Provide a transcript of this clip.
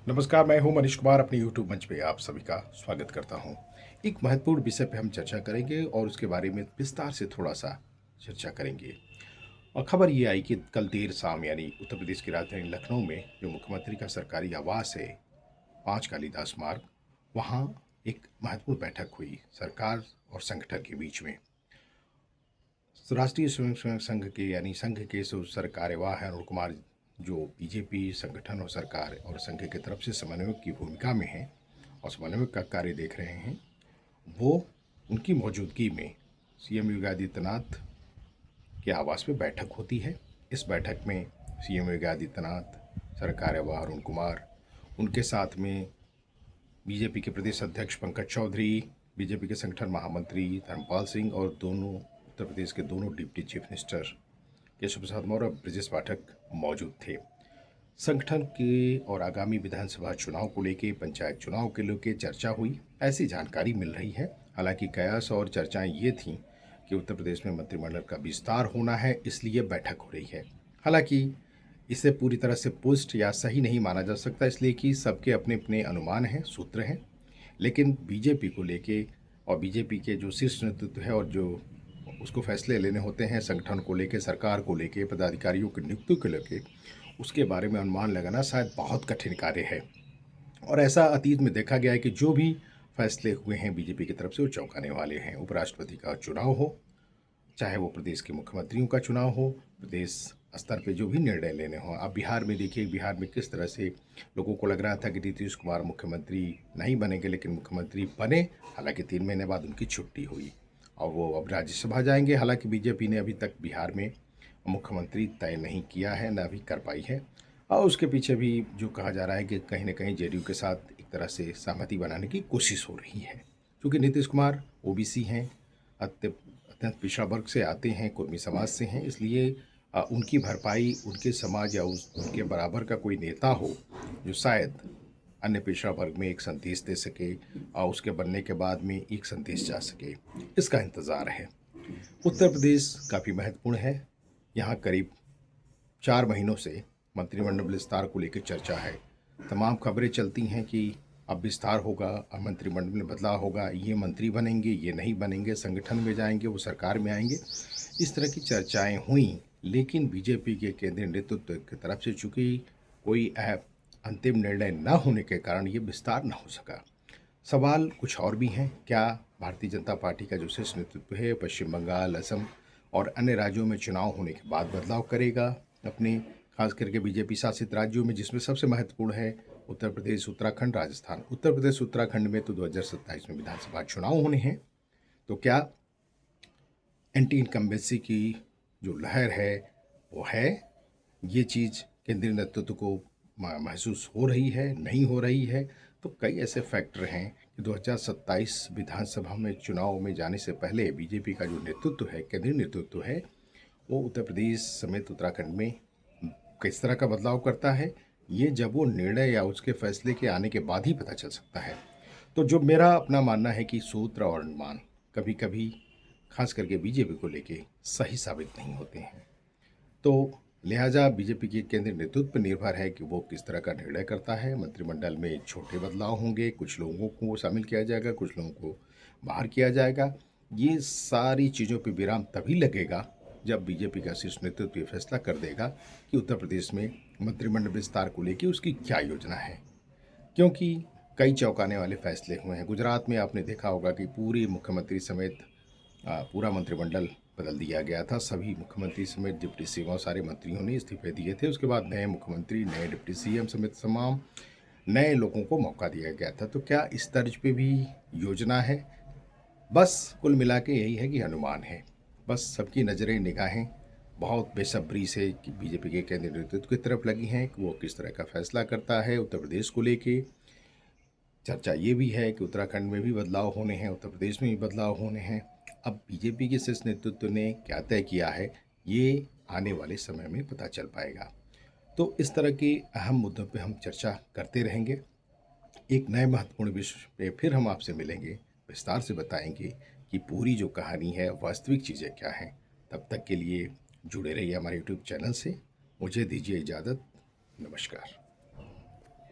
नमस्कार, मैं हूं मनीष कुमार। अपने YouTube मंच पे आप सभी का स्वागत करता हूं। एक महत्वपूर्ण विषय पे हम चर्चा करेंगे और उसके बारे में विस्तार से थोड़ा-सा चर्चा करेंगे। और खबर ये आई कि कल देर शाम यानी उत्तर प्रदेश की राजधानी लखनऊ में जो मुख्यमंत्री का सरकारी आवास है, 5 कालिदास मार्ग, वहाँ एक महत्वपूर्ण बैठक हुई सरकार और संगठन के बीच में। राष्ट्रीय स्वयं सेवक संघ के यानी संघ के जो कार्यवाह हैं अरुण कुमार, जो बीजेपी संगठन और सरकार और संघ की तरफ से समन्वयक की भूमिका में हैं और समन्वयक का कार्य देख रहे हैं, वो उनकी मौजूदगी में सीएम योगी आदित्यनाथ के आवास में बैठक होती है। इस बैठक में सीएम योगी आदित्यनाथ, सरकार कार्यवाह अरुण कुमार, उनके साथ में बीजेपी के प्रदेश अध्यक्ष पंकज चौधरी, बीजेपी के संगठन महामंत्री धर्मपाल सिंह और दोनों उत्तर प्रदेश के दोनों deputy chief minister Keshav Prasad Maurya और ब्रजेश पाठक मौजूद थे। संगठन के और आगामी विधानसभा चुनाव को लेकर, पंचायत चुनाव के लेकर चर्चा हुई, ऐसी जानकारी मिल रही है। हालांकि कयास और चर्चाएं ये थीं कि उत्तर प्रदेश में मंत्रिमंडल का विस्तार होना है, इसलिए बैठक हो रही है। हालांकि इसे पूरी तरह से पुष्ट या सही नहीं माना जा सकता, इसलिए कि सबके अपने अपने अनुमान हैं, सूत्र हैं। लेकिन बीजेपी को लेके और बीजेपी के जो शीर्ष नेतृत्व है और जो उसको फैसले लेने होते हैं संगठन को लेके, सरकार को लेके, पदाधिकारियों की नियुक्ति को लेके, उसके बारे में अनुमान लगाना शायद बहुत कठिन कार्य है। और ऐसा अतीत में देखा गया है कि जो भी फैसले हुए हैं बीजेपी की तरफ से वो चौंकाने वाले हैं। उपराष्ट्रपति का चुनाव हो, चाहे वो प्रदेश के मुख्यमंत्रियों का चुनाव हो, प्रदेश स्तर पे जो भी निर्णय लेने हों। आप बिहार में देखिए, बिहार में किस तरह से लोगों को लग रहा था कि नीतीश कुमार मुख्यमंत्री नहीं बनेंगे, लेकिन मुख्यमंत्री बने। हालांकि 3 महीने बाद उनकी छुट्टी हुई और वो अब राज्यसभा जाएंगे। हालांकि बीजेपी ने अभी तक बिहार में मुख्यमंत्री तय नहीं किया है, ना भी कर पाई है। और उसके पीछे भी जो कहा जा रहा है कि कहीं ना कहीं जेडीयू के साथ एक तरह से सहमति बनाने की कोशिश हो रही है, क्योंकि नीतीश कुमार ओबीसी हैं, अत्यंत पिछड़ा वर्ग से आते हैं, कुर्मी समाज से हैं, इसलिए उनकी भरपाई उनके समाज या उनके बराबर का कोई नेता हो जो शायद अन्य पिछड़ा वर्ग में एक संदेश दे सके और उसके बनने के बाद में एक संदेश जा सके, इसका इंतज़ार है। उत्तर प्रदेश काफ़ी महत्वपूर्ण है। यहाँ करीब 4 महीनों से मंत्रिमंडल विस्तार को लेकर चर्चा है। तमाम खबरें चलती हैं कि अब विस्तार होगा, अब मंत्रिमंडल में बदलाव होगा, ये मंत्री बनेंगे, ये नहीं बनेंगे, संगठन में जाएंगे, वो सरकार में आएंगे। इस तरह की चर्चाएं हुई, लेकिन बीजेपी के केंद्रीय नेतृत्व की तरफ से चूंकि कोई अंतिम निर्णय न होने के कारण ये विस्तार न हो सका। सवाल कुछ और भी हैं। क्या भारतीय जनता पार्टी का जो शीर्ष नेतृत्व है पश्चिम बंगाल, असम और अन्य राज्यों में चुनाव होने के बाद बदलाव करेगा अपने, खास करके बीजेपी शासित राज्यों में, जिसमें सबसे महत्वपूर्ण है उत्तर प्रदेश, उत्तराखंड, राजस्थान। उत्तर प्रदेश उत्तराखंड में तो 2027 में विधानसभा चुनाव होने हैं। तो क्या एंटी इनकम्बेंसी की जो लहर है वो है, ये चीज़ केंद्रीय नेतृत्व को महसूस हो रही है, नहीं हो रही है? तो कई ऐसे फैक्टर हैं कि 2027 विधानसभा में चुनाव में जाने से पहले बीजेपी का जो नेतृत्व है, केंद्रीय नेतृत्व है, वो उत्तर प्रदेश समेत उत्तराखंड में किस तरह का बदलाव करता है, ये जब वो निर्णय या उसके फैसले के आने के बाद ही पता चल सकता है। तो जो मेरा अपना मानना है कि सूत्र और अनुमान कभी कभी खास करके बीजेपी को लेके सही साबित नहीं होते हैं। तो लिहाजा बीजेपी के केंद्रीय नेतृत्व पर निर्भर है कि वो किस तरह का निर्णय करता है। मंत्रिमंडल में छोटे बदलाव होंगे, कुछ लोगों को शामिल किया जाएगा, कुछ लोगों को बाहर किया जाएगा। ये सारी चीज़ों पर विराम तभी लगेगा जब बीजेपी का शीर्ष नेतृत्व ये फैसला कर देगा कि उत्तर प्रदेश में मंत्रिमंडल विस्तार को लेकर उसकी क्या योजना है। क्योंकि कई चौंकाने वाले फैसले हुए हैं। गुजरात में आपने देखा होगा कि पूरी मुख्यमंत्री समेत पूरा मंत्रिमंडल बदल दिया गया था। सभी मुख्यमंत्री समेत डिप्टी सीएम सारे मंत्रियों ने इस्तीफे दिए थे। उसके बाद नए मुख्यमंत्री, नए डिप्टी सीएम समेत तमाम नए लोगों को मौका दिया गया था। तो क्या इस तर्ज पे भी योजना है? बस कुल मिला के यही है कि अनुमान है। बस सबकी नज़रें, निगाहें बहुत बेसब्री से कि बीजेपी के केंद्रीय नेतृत्व की तरफ लगी हैं कि वो किस तरह का फैसला करता है उत्तर प्रदेश को लेके। चर्चा ये भी है कि उत्तराखंड में भी बदलाव होने हैं, उत्तर प्रदेश में भी बदलाव होने हैं। अब बीजेपी के शीर्ष नेतृत्व ने क्या तय किया है, ये आने वाले समय में पता चल पाएगा। तो इस तरह के अहम मुद्दों पे हम चर्चा करते रहेंगे। एक नए महत्वपूर्ण विषय पे फिर हम आपसे मिलेंगे, विस्तार से बताएंगे कि पूरी जो कहानी है, वास्तविक चीज़ें क्या हैं। तब तक के लिए जुड़े रहिए हमारे यूट्यूब चैनल से। मुझे दीजिए इजाज़त। नमस्कार।